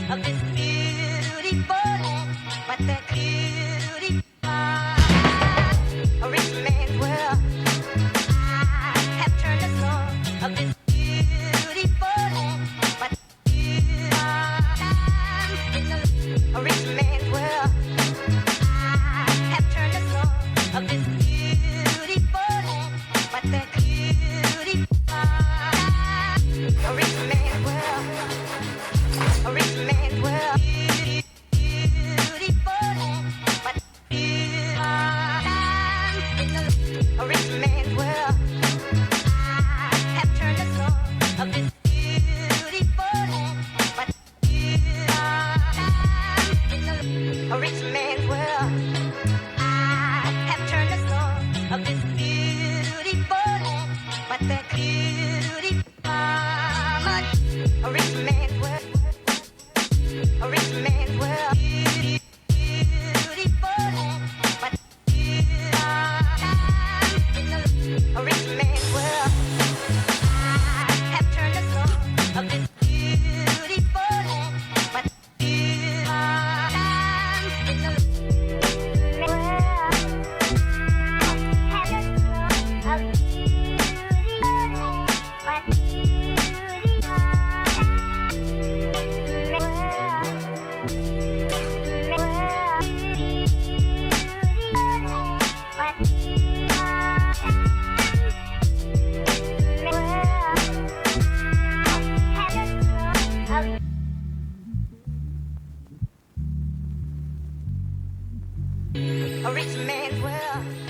of this beautiful land, but that beauty a rich man's world. I have turned the soul of this beautiful land, but a rich man's world. I have turned the soul of this beautiful land, but that beauty a rich man's world. A rich man's world. Beautiful land, but a rich man's world. I have turned the soul of this beautiful land, but a rich man's world. I have turned the soul of this beautiful land, but that beauty a rich man's world. A rich man's world. Beautiful land, but a rich man's world. I have turned the soul of this beautiful land, but a rich man's world.